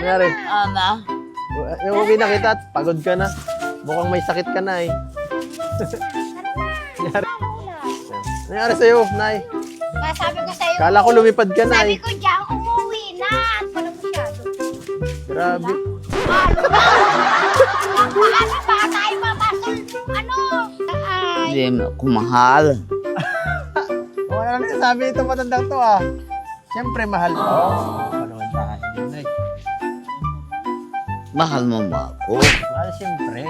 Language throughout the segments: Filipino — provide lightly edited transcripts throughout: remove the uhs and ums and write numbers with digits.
Nangyari? Ana. Yung uwi na kita at pagod ka na. Mukhang may sakit ka na eh. Nangyari? Nangyari sa'yo, Nay? Sabi ko sa'yo, Kala ko lumipad ka na sabi eh. ko diyan, umuwi na. At pala masyado. Grabe. Paano ba tayo mapasol? Ano? Ay, Hindi mo ako mahal. Wala na nasasabi ito matandang to ah. Siyempre mahal ko. Panood tayo. Nay. Mahal mo ba ako? Mahal siyempre.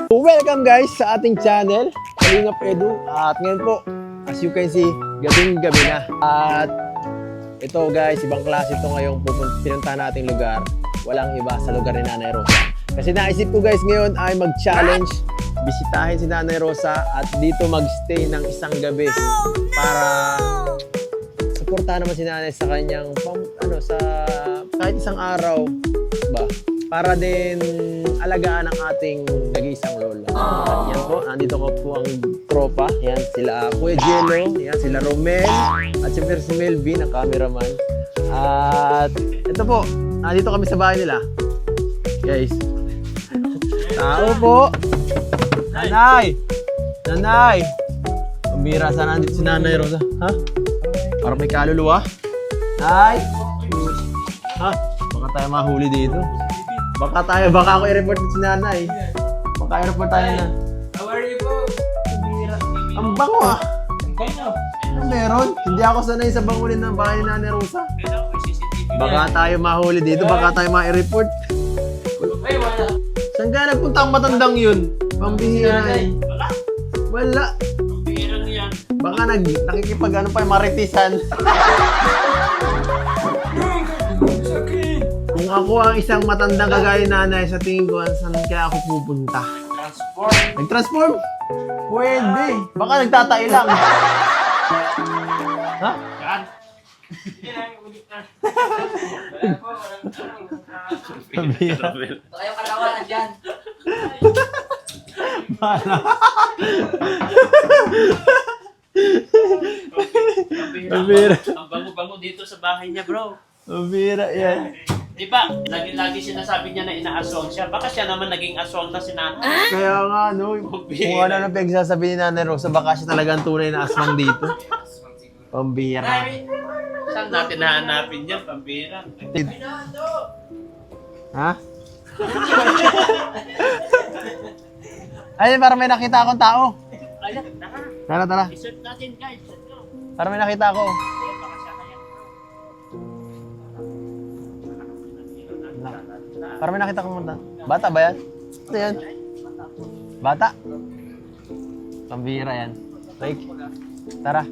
Welcome guys sa ating channel, Kalingap Edu. At ngayon po, as you can see, gabing-gabi na. At ito guys, ibang klase ito ngayong pinuntahan nating lugar. Walang iba sa lugar ni Nanay Rosa. Kasi naisip ko guys ngayon ay mag-challenge, bisitahin si Nanay Rosa at dito mag-stay ng isang gabi para suportahan naman si Nanay sa kanyang sa kahit isang araw ba para din alagaan ang ating nag-iisang lola. At yan po, nandito ko po ang tropa. Yan sila Kuya Jello, yan sila Romel, at siyempre si Melvin, ang cameraman. At ito po, nandito kami sa bahay nila. Guys. Tao po. Nanay! Nanay! Pambira, saan nandito si Nanay Rosa? Ha? Parang may kaluluwa. Nay! Ha? Baka tayo mahuli dito. Baka ako i-report si Nanay. Baka i-report tayo na. How are you po? Ang bango ah. Kaya Ano meron? Hindi ako sanay sa bangulin ng bahay ni Nanay Rosa. kaya ako CCTV. Baka tayo mahuli dito, baka tayo ma-report. Ay, wala. Saan ka nagpunta ang matandang yun? Pambihira eh. Wala. Wala. Ang bihirang yan. Baka nakikipag ano pa, maritisan. Sakit. Kung ako ang isang matandang kagaya ni Nanay, sa tingin ko, saan kaya ako pupunta? Transport. Nag-transform? Pwede. Baka nagtatay lang. Ha? Yan. Hindi na yung ulit na. Wala po, Pambihira. Tayo kalawanan dyan. Pambihira. Ang bango-bango dito sa bahay niya, bro. Pambihira yan. Di ba? Lagi-lagi sinasabi niya na inaaswang siya. Baka siya naman naging aswang na si nanay. Kaya nga, no, kung ano na pinagsasabi ni Nanay Rosa, baka siya talagang tunay na aswang dito. Pambihira. Nay, saan natin nahanapin yan? Pambira. Ha? Ayun, parang may nakita akong tao. Ayan, Tara, tara. i-search natin, guys. Let's go. Parang may nakita ako. Ayan, baka siya kaya. Parang may nakita akong mata. Bata ba yan? Ano yan? Bata? Pambihira yan. Like, tara.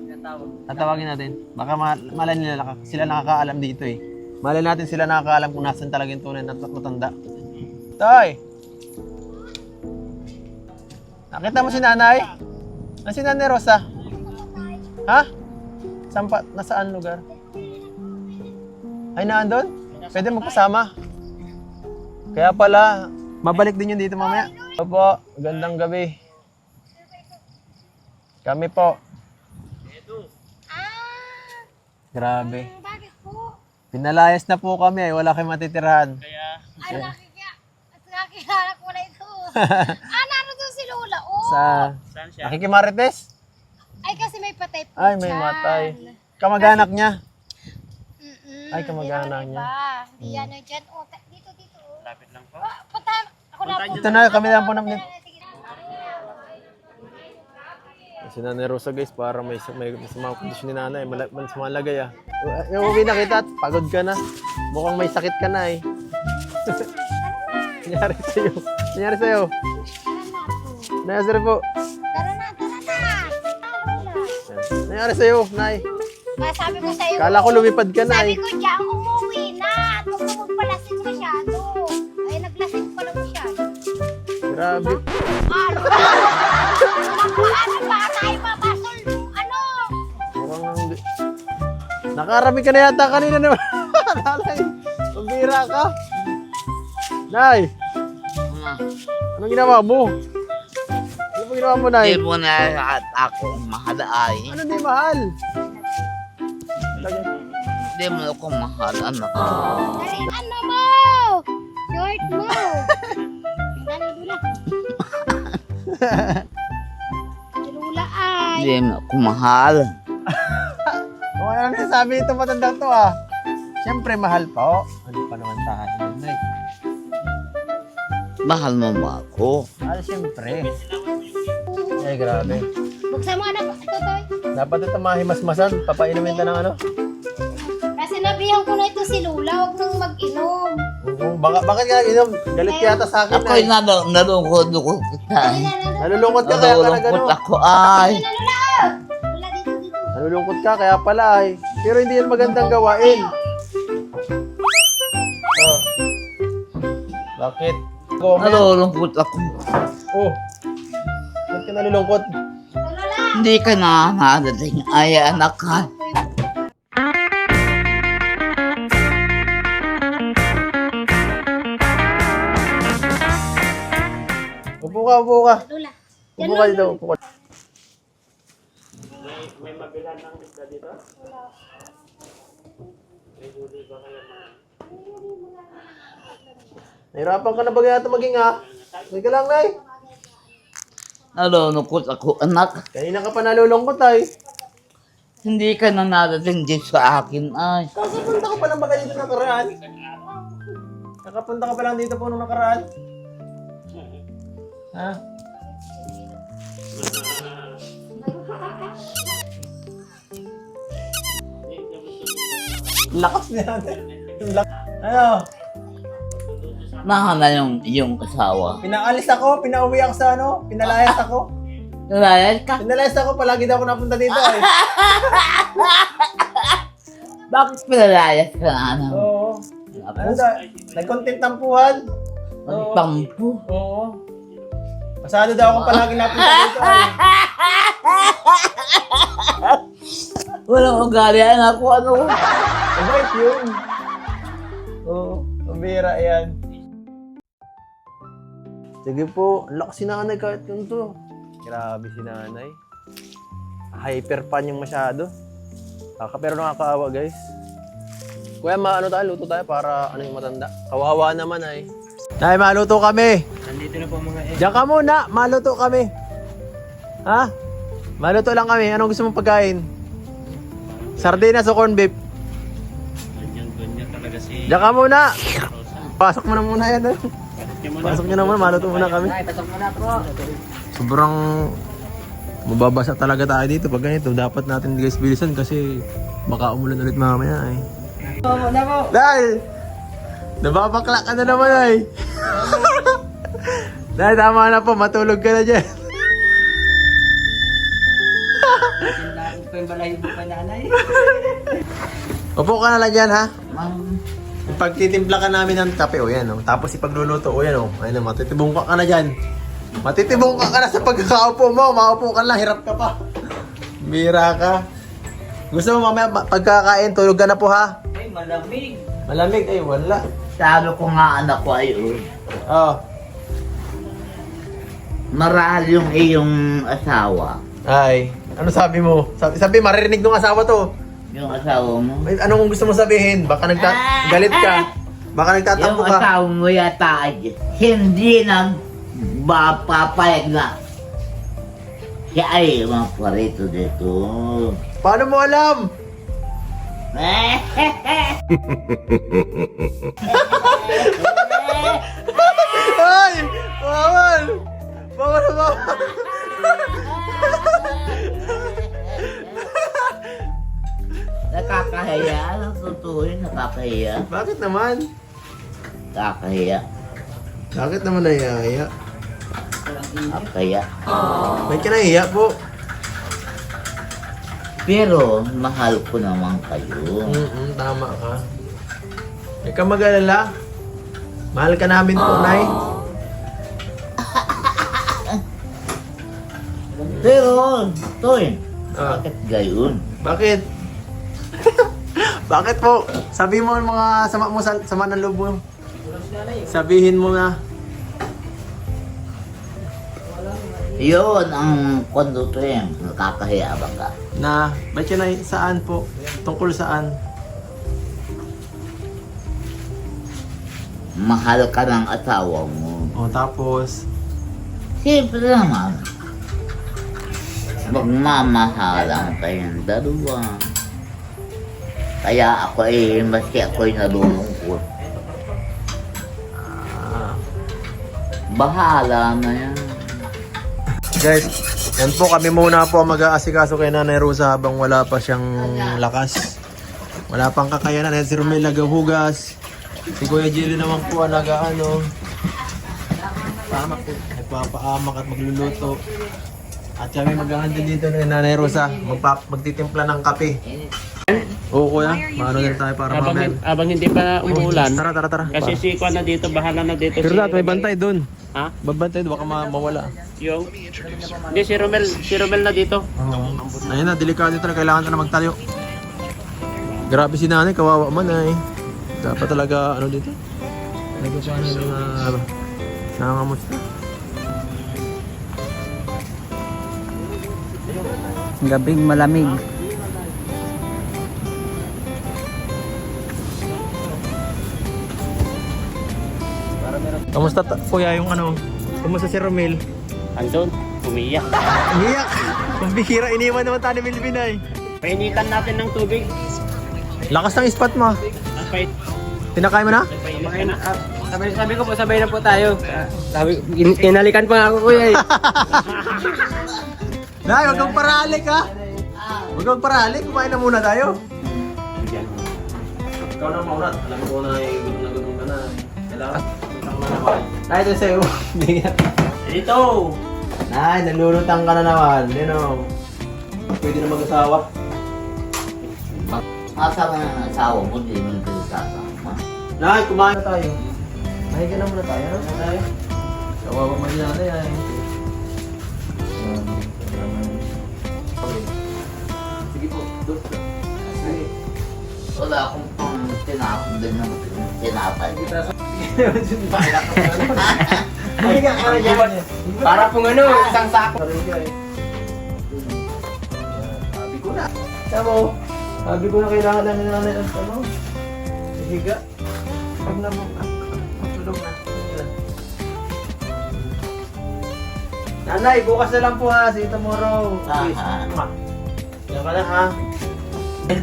Tatawagin natin. Baka malay nila, sila nakakaalam dito eh. Malay natin sila nakakaalam kung nasan talaga yung tunay na matanda. Toy! Nakita mo si Nanay? Si Nanay Rosa? Ha? Nasaan lugar? Ay, naandun? Pwede magpasama. Kaya pala, mabalik din yun dito mamaya. Opo, gandang gabi. Kami po. Grabe. bakit po? Pinalayas na po kami ay wala kayong matitirahan. Kaya, Ay, nakikilala ko na ito. Naroon si Lola. Oh. saan siya? Nakikimarites? Ay, kasi may patay po Ay, may dyan. matay. Kamag-anak niya. Mm-mm. Ay, kamag-anak niya. Di ano dyan. Oh, dito. Oh. Lapit lang po. Punta, ako na po. Ito na, kami lang po namin. Sige. Si Nanay Rosa guys, para may mga kondisyon ni Nanay, mas malagay ah. Yung uwi na kita at pagod ka na. Mukhang may sakit ka na eh. Nangyari sa'yo. Nangyari sa'yo. Nangyari po. Tara na. Yan. Nangyari sa'yo, Nay. Sabi ko sa'yo. Kala ko lumipad ka na Sabi eh. ko diyan, umuwi na. At huwag mo magpalasing masyado. Ay, naglasing pala masyado. Grabe. Paano ba tayo mapasol? Ano? Mukhang nakarami ka na yata kanina naman. Nanay, pambira ka. Nay, anong ginawa mo? Ano ba ginawa mo, Nay? Hindi mo na lahat ako mahal ay. Ano di mahal? Di mo ako mahal, anak. Dali, ano mo? Short mo. Dali, Lula. Si Lula ay. Di mo ako mahal. Kung ano na sabi nito matandang to ah. Siyempre, mahal pa oh. Ano pa naman tayo, Nay? Mahal mo ba ako? Mahal, siyempre. Ay, grabe. Buksan mo anak. Ito, Toy. Dapat ito mahimasmasan. Papainumin ka ng ano. Kasi nabihan ko na ito si Lula. Huwag nang mag-inom. Bakit ka nag-inom? Galit ka yata sa akin Ako'y na nalungkot kita. Dali na, Lula. Nalulungkot ka kaya ka Nalulungkot nag-ano. ako ay. Dali na, Lula. Oh. Lula, dito, dito. Nalulungkot ka kaya pala ay. Pero hindi yan magandang gawain. Oh. Bakit? Nalulungkot ako. Oh. Bakit ka nalulungkot? Ito, Lula. Hindi ka na nadating ay anak ka. Upo ka, upo ka. Lula. Upo ka dito, upo ka. May mabilan ng isda dito? May huli ba kayo mga... Nahirapan ka na ba yata maging ha? Sige ka lang, Nay. Nalulungkot ako anak. Kanina ka pa nalulungkot ay. Hindi ka na nadating dito sa akin ay. Kakapunta ka pa lang ba dito nakaraan? Kakapunta ka pa lang dito po nung nakaraan? Ha? Lakas niya natin. Ano? Mahal na yung asawa. Pinaalis ako, pinauwi ako sa ano, pinalayas ako. Nalayas ka? Pinalayas ako, palagi daw ako napunta dito ay. Bakit pinalayas ka na ano? Oo. Ako? Ano daw? Nag-content tampuhan. Magpampu. Oo. Pasado daw ako palagi napunta dito ay. Walang ugali anak ko ano. Mabait yun. Oo, mabira yan. Sige po, ang lakas si nanay kahit ganito. Grabe si nanay. Hyper pan yung masyado. Pero nakakaawa guys. Kuya, maano tayo, luto tayo para ano yung matanda. Kawawa naman ay. Nay, maluto kami. Nandito na po mga Diyan ka muna, maluto kami. Ha? Maluto lang kami. Anong gusto mong pagkain? Sardinas o corned beef? ganyan talaga si Diyan ka muna. Rosa. Pasok mo na muna yan. Eh. Pasok nyo na muna, maluto muna kami. Sobrang mababasa talaga tayo dito pag ganito. Dapat natin guys bilisan kasi baka umulan ulit mamaya eh. Dahil nababakla ka na naman ay. Dahil tama na po, matulog ka na dyan. Upo ka na lang dyan ha. Pagtitimpla ka namin ng kape, o yan o. Tapos ipagluluto, o yan o. Ayun, matitibong ka na dyan. Matitibong ka na sa pagkakaupo mo. Maupo ka lang, hirap ka pa. Bira ka. Gusto mo mamaya pagkakain, tulog ka na po ha? Ay, malamig. Malamig, ay wala. Sabi ko nga anak ko ay Oh. marahal yung iyong asawa. Ay, ano sabi mo? Sabi maririnig ng asawa to. Yung asawa mo. Ay, anong gusto mo sabihin? Baka galit ka. Baka Yung nagtatampo ka. asawa mo yata ay hindi na papayag na siya ay maparito dito. Paano mo alam? Ay! Bawal! Bawal na bawal! Nakakahiya. Ang totoo yun, nakakahiya. Bakit naman? Nakakahiya. Bakit naman nahihiya? Nakakahiya. May kinahiya po. Pero mahal ko naman kayo. Tama ka. Huwag kang mag-alala. Mahal ka namin po, Nay. Pero, Toy, Ah. bakit gayon? Bakit? Bakit po? Sabi mo ang mga sama ng loob mo. Sabihin mo na. Yun ang konduto yan. Nakakahiya ba ka? Na, ba't yun ay saan po? Tungkol saan? mahal ka ng asawa mo. O, tapos, Siyempre naman, magmamahalan kayong dalawa. Kaya ako maski ako'y nalulungkot. Bahala na yan. guys, yan po kami muna po ang mag-aasikaso kay Nanay Rosa habang wala pa siyang lakas. Wala pang kakayanan. Si Romel naghuhugas. Si Kuya Jelly naman po ang pamak po. Nagpapaamak at magluluto. At kami maghahanda dito ng Nanay Rosa. Magtitimpla ng kape. Oo kuya, maano na rin tayo para mamaya. Abang hindi pa umuulan. Tara. Kasi si Kwan na dito, bahala na dito. Pero dati may bantay doon. Ha? Babantay doon, baka mawala. Yung? Hindi, si Romel na dito. Ayun na, delikado ito na kailangan na magtayo. Grabe si nanay, kawawa man ay. Dapat talaga, ano dito? Nagpapaano ng nangangamusta. Gabing malamig. Kamusta kuya yung ano? Kamusta si Romel? Andun, umiyak. Umiyak! Pambihira, iniwan naman tayo ni Milvinay. Painitan natin ng tubig. Lakas ng spot mo. Pait. Tinakay mo na? Painitan na. Sabi ko po, sabay na po tayo. Sabi, inalikan pa nga ako kuya eh. Nay, huwag kang paralik ha! Huwag kang paralik, kumain na muna tayo. Ikaw na maurat, alam ko na gutom ka na. Kailangan, utang na naman. Nay, ito sa'yo. Dito! Nay, nalulutang ka na naman. You know, pwede na mag-asawa. Asa ka ng asawa mo, di mo pinagkasama. Nay, kumain na tayo. Mahiga na muna tayo, no? Nay, kawawa man yan, ay. Sige po, dos. Sige. Wala akong pang tinapon din ng tinapay. Mahiga ka na dyan. Para pong ano, isang sako. Sabi ko na. Sabi ko na kailangan na nanay ang ano. Higa. Pag na mo. Tulog na. Nanay, bukas na lang po ha. See you tomorrow. Ah, Please. ah. Yan ka na ha.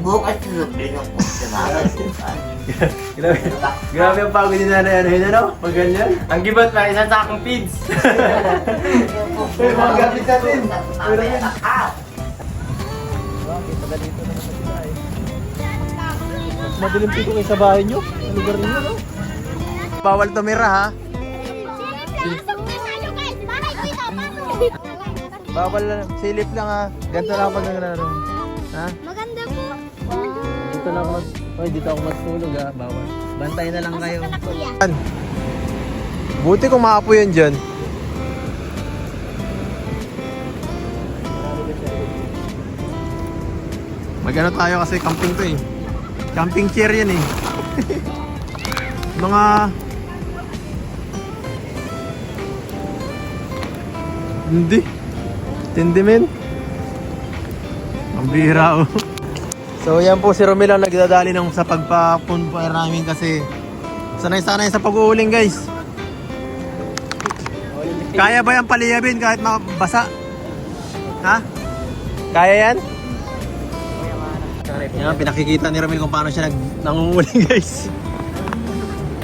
Bukas sinubin ako tinapay. Grabe ang pagod ni nanay. Ano yun ano? Pag ganyan. Ang gibat pa, isang sakong feeds. Mga gamit natin. Madilim pito kayo sa bahay nyo. Ang lugar ninyo, no? Bawal tumira, ha? Bawal lang. Silip lang, ha? Ganito lang ako naglalaro. Ha? Maganda po. Dito lang ako dito ako matulog, ha? Bawal. Bantay na lang kayo. Kuya. Buti kung maapo yan dyan. Mag-ano tayo kasi camping to eh. Camping chair yan eh. Mga... Hindi. Tindi men. Ang bihira oh. So yan po si Romel ang nagdadali ng sa pagpapunpair namin kasi sanay-sanay sa pag-uuling guys. Kaya ba yan paliyabin kahit mabasa? Ha? Kaya yan? Yan, pinakikita ni Romel kung paano siya nangunguling guys.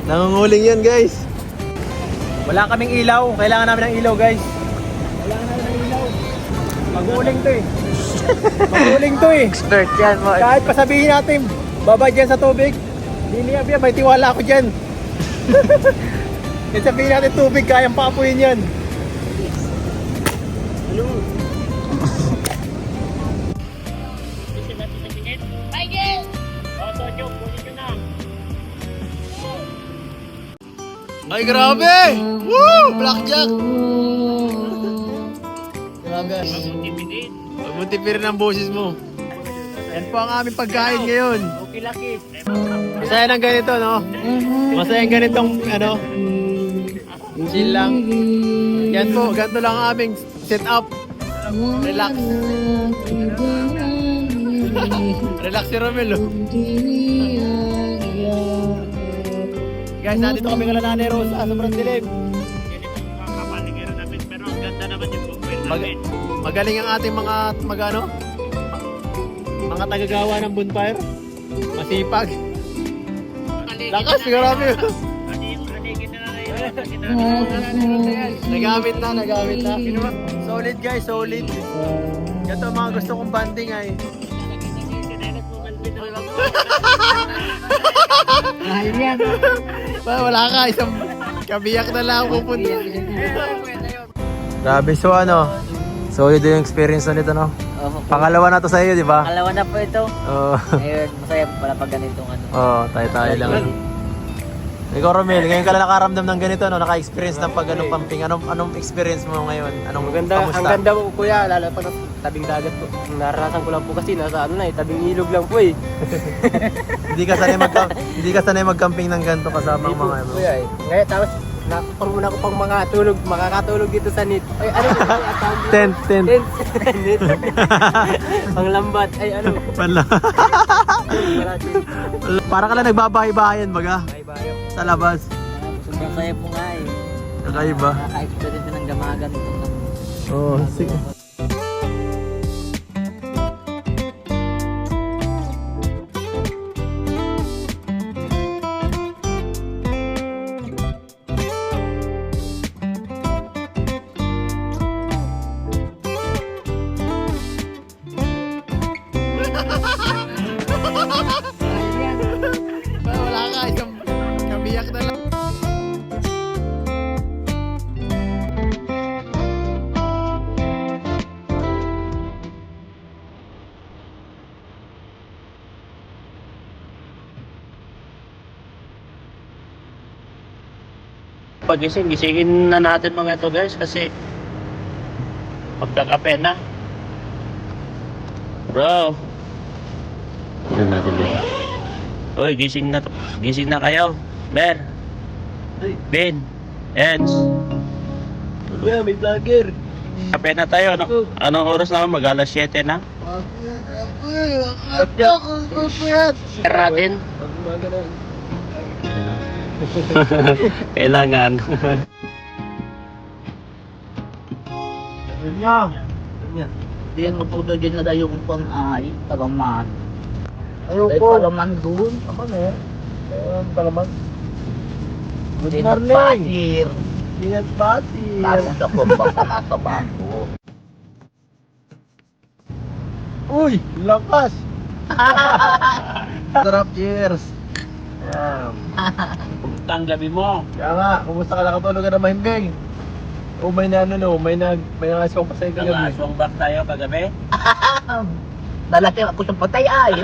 Nangunguling yan guys. Wala kaming ilaw. Kailangan namin ng ilaw guys. Kailangan namin ng ilaw. Mag-uuling to eh. Mag-uuling to eh. Expert yan mo. Kahit pasabihin natin, babad dyan sa tubig. Hindi niya, may tiwala ako dyan. Kahit sabihin natin tubig, kayang paapuyin yan. Ano? Michael! Ay, grabe! Woo! Blackjack! Grabe. Magmuntipirin ang boses mo. Yan po ang aming pagkain ngayon. Okay, laki. Masaya ng ganito, no? Masaya ng ganitong, ano? Chill lang. Yan po, ganito lang ang aming setup. Relax. Relax si Romel, oh. Guys, nandito kami kala Nanay Rosa. Sobrang dilim. Yan yung kapaligiran namin. Pero ang ganda naman yung bonfire namin. Magaling ang ating mga mga tagagawa ng bonfire. Masipag. Lakas, grabe. Aligin na yun. Nagamit na. Solid guys, solid. Ito ang mga gusto kong banding ay. Wala ka, isang kabiyak na lang pupunta. Grabe, so solid yung experience na nito, no? Pangalawa na to sa iyo, di ba? Pangalawa na po ito. Oo. Ngayon, masaya po pala pag ganitong ano. Oo, tayo lang. Ikaw, Romel, ngayon ka lang nakaramdam ng ganito, no? Naka-experience ng pag pumping. Anong experience mo ngayon? Anong kamusta? Ang ganda po kuya, lalo pa sa tabing dagat po. Naranasan ko lang po kasi nasa tabing ilog lang po eh. Hindi ka sanay magcamping ng ganito kasama ang mga ano. Kuya eh. Ngayon tapos nakuparuna ko pang mga tulog, makakatulog dito sa net. Ay ano ba? Tent. Net. Pang lambat. Ay ano? Wala. Para ka lang nagbabahay-bahayan baga Bayo. sa labas. Sobrang saya po nga eh. Kakaiba. Nakaka-experience ng gamagan ito. Oo, sige. Wala ka, isang kabiyak na lang. Gisingin na natin mga ito guys kasi magkakape na. Bro. Tignan natin dito. Uy, gising na kayo. Ben. Ben. Eds. Kuya, may vlogger. Kape na tayo. Anong oras na? Mag-alas 7 na. Natin. Kailangan. Diyan mo po dyan na tayo kung pang-ay, palaman. Ayoko. Ay, palaman doon. Palaman. Good Dinat morning. patir. Dinat patir. Tapos ako baka nasa bangko. Uy, lakas. Sarap, cheers. Wow. Kumusta ang gabi mo? Kaya nga, kumusta ka nakatulog ka na mahimbing? O may nangayos kong pasay ka gabi. Nag-aswang back tayo kagabi? Dalating ako sa patay ay.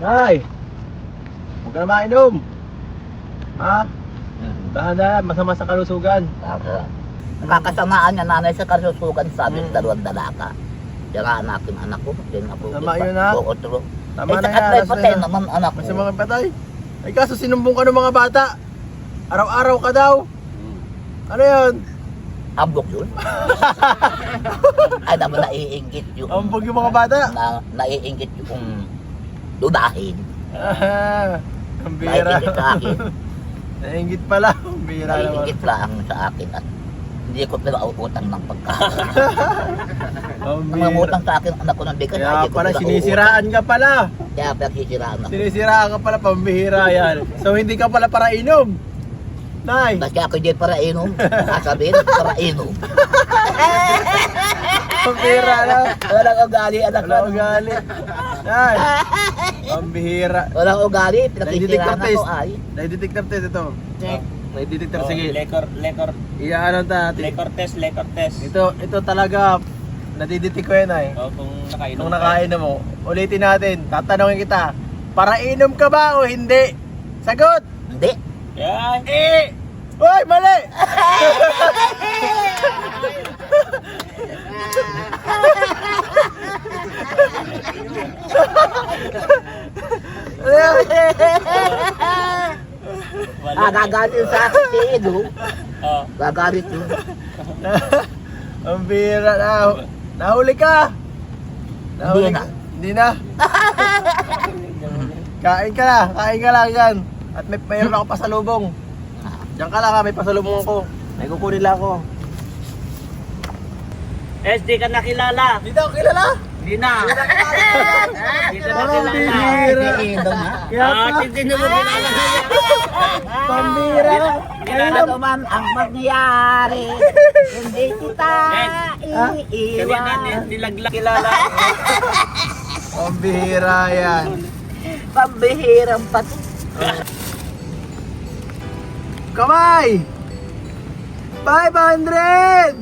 Nay! Huwag ka na mainom! Ha? Dahan-dahan, masama sa kalusugan. Nakakasamaan niya nanay sa karusukan, sabi ng dalawang dalaka. Diyan nga natin anak ko. Diyan nga po. Tama yun, ha? Oo, true. Tama na At yan, may alas patay na. naman anak Kasi ko. mga patay. Ay kaso sinumbong ka ng mga bata. Araw-araw ka daw. Ano yun? Ambok yun. Ay naman naiinggit yung... Ambog yung mga bata. Naiinggit yung dudahin. Ah, ang bira. Naiinggit sa akin. Nainggit pala. Ang bira naman. Naiinggit lang sa akin at hindi ko pinag-utang ng pagkain. Ang Ang mga bira. utang sa akin, anak ko ng bigas, Kaya hindi ko pala pinag-uutang. sinisiraan ka pala. Kaya pinagsisiraan ako. Sinisiraan ka pala, pambihira yan. So hindi ka pala para inom. Nay, Basta ako hindi para inom, sasabihin para inom. pambihira na. Walang ugali, anak Wala ko. ugali. Nay, pambihira. Walang ugali, Nai-detector pinagsisiraan ako test. ay. Nai-detector test ito. May detector, Oh, sige. Lekor Iyaano test. Ito talaga, nadidetect ko yan ay. Oh, kung nakainom Nung nakain na mo, ulitin natin, tatanungin kita, para inom ka ba o hindi? Sagot! Hindi. Yan. Eh! Uy, mali! Magagalit sa akin si Edo. Oh. Gagalit yun. Ang bira na. Nahuli ka. Hindi na. Hindi na. Kain ka lang yan. At mayroon ako pasalubong. Diyan ka lang ha, may pasalubong ako. May kukunin lang ako. Di ka nakilala. Hindi ako kilala. Hindi na. Hindi ka Parang nakilala. bihira. Si Edo nga. Kaya pa. Hindi na mo kilala. Pambira. Ano man ang mangyari, hindi kita Kanina iiwan. nilaglag kilala. Pambira yan. Pambihirang pati. Kamay! 500!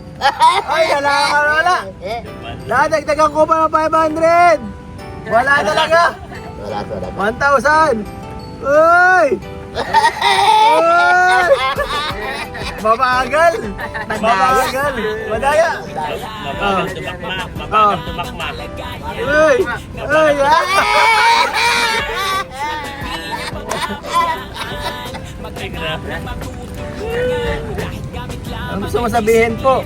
Ay, wala. Nadagdagan ko pa ng 500! Wala talaga! Wala talaga. 1,000! Uy! Uy! Mabagal! Mabagal! Madaya! Mabagal tumakma. Mabagal tumakma. Uy! Uy! Ay, grabe. Ano gusto mo sabihin po?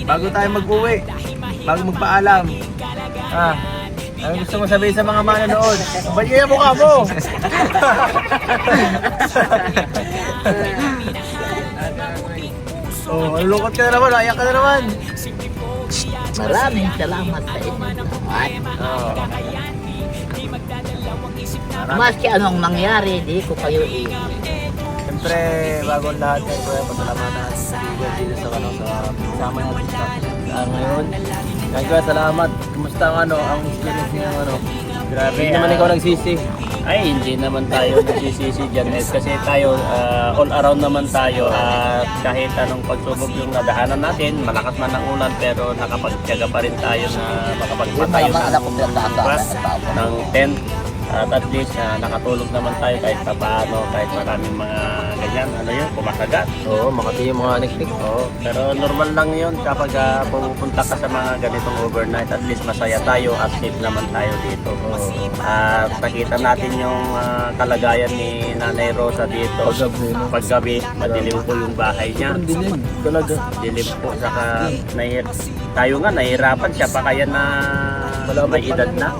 Bago tayo mag-uwi, bago magpaalam. Ano gusto mo sabihin sa mga manonood? Ba't yung mukha mo? Oh, malulungkot ka na naman, ayak ka na naman. Maraming salamat sa inyo. Maski anong mangyari, di ko kayo Siyempre, bago ang lahat kayo, pasalamatan sa dito sa kasama natin sa ngayon. Kaya salamat. Kumusta ang experience niyo Grabe. Hindi naman ikaw nagsisi. Ay, hindi naman tayo nagsisisi dyan. Kasi tayo, all around naman tayo. At kahit anong pagsubok yung nadaanan natin, malakas man ang ulan, pero nakapagtiyaga pa rin tayo na makapagpatayo ng tent. At least nakatulog naman tayo kahit paano, kahit maraming mga ganyan, kumakagat. Oo, makati yung mga niktik. Oo, pero normal lang yun kapag pupunta ka sa mga ganitong overnight, at least masaya tayo at safe naman tayo dito. At nakita natin yung kalagayan ni Nanay Rosa dito. Paggabi, madilim po yung bahay niya. Dilim, talaga. Dilim po, saka tayo nga nahihirapan siya pa kaya na may edad na.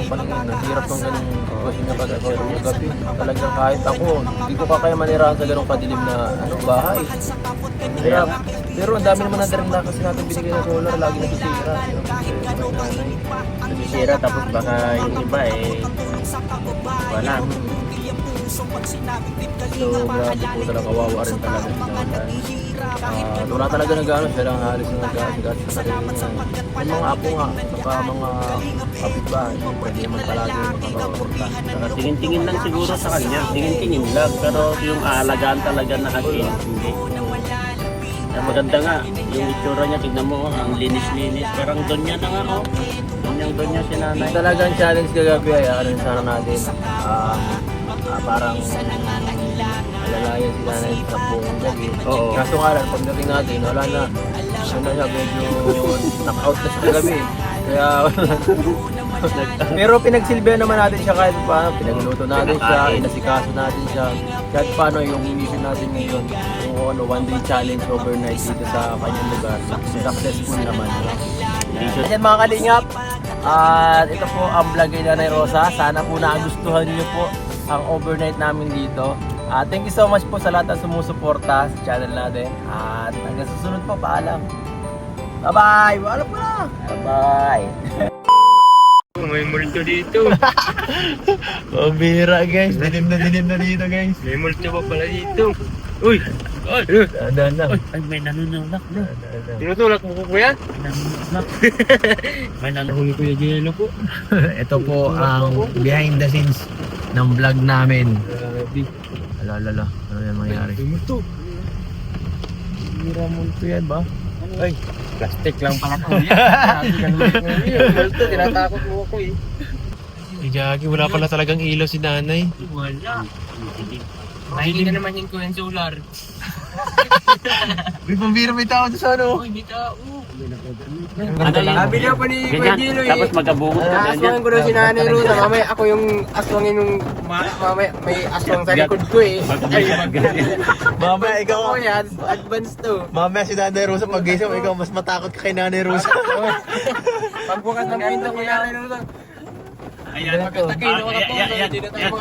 Hirap ng ganun kasi nga pag ako ng gabi. Talagang kahit ako, hindi ko kaya manirahan sa ganung kadilim na bahay. Hirap. Pero ang dami naman na na kasi natin binigay ng solar, lagi nasisira. Nasisira tapos baka yung iba wala. So grabe po talaga, kawawa rin talaga. Wala talaga nag-ano, siya lang halos na nag-aasigat sa sarili niya. Yung mga apo nga, saka mga kapitbahay, pwede naman palagi makakaporta. Tingin-tingin lang siguro sa kanya. Tingin-tingin lang. Pero yung aalagaan talaga na asin, hindi. Maganda nga, yung itsura niya, tignan mo, ang linis-linis. Parang doon niya na nga, doon niya si Nanay. Talagang challenge kagabi ay ano sana natin. Parang alalayan si Nanay sa buong gabi. Oo. Kaso nga lang, pagdating natin, wala na. Siya medyo knock-out na siya kagabi. Kaya pero pinagsilbihan naman natin siya kahit paano. Pinagluto natin siya, inasikaso natin siya. Kahit paano yung mission natin ngayon, yung one day challenge overnight dito sa kanyang lugar. Successful naman. Ayan mga kalingap, at ito po ang vlog ni Nanay Rosa. Sana po nagustuhan niyo po ang overnight namin dito. Thank you so much po sa lahat ng sumusuporta sa channel natin. At hanggang susunod po, paalam. Bye-bye! Paalam po na! Bye. May multo dito. Pambira guys, dilim na dito guys. May multo pa pala dito. Uy! Ay! Dahan lang. Ay, may nanunulak na. Tinutulak mo ko yan? Nanunulak. May Nahuli ko yung yelo po. Ito po ang behind the scenes ng vlog namin. Grabe. Alala, ano yan mangyari? May multo. Pambira multo yan ba? Ay, Plastic lang pala ko yan. Multo, tinatakot mo ako eh. Gagi, wala pala talagang ilaw si nanay. Wala. Hindi na naman yung kuyan solar. may pambira may tao sa ano? Uy, may tao. Sabi niya pa ni Kuya Gino eh. Tapos magkabungot ka ganyan. Aswangan ko daw si Nanay Rosa. Mamaya ako yung aswangin nung mamaya may aswang sa likod ko eh. Mamaya ikaw, Ako yan, advance to. mamaya si Nanay Rosa pag-gising mo, ikaw mas matakot ka kay Nanay Rosa. Pagbukas ng pinto ko Nanay Rosa. Ayan. Pagkatakay, Ayan. hindi na tayo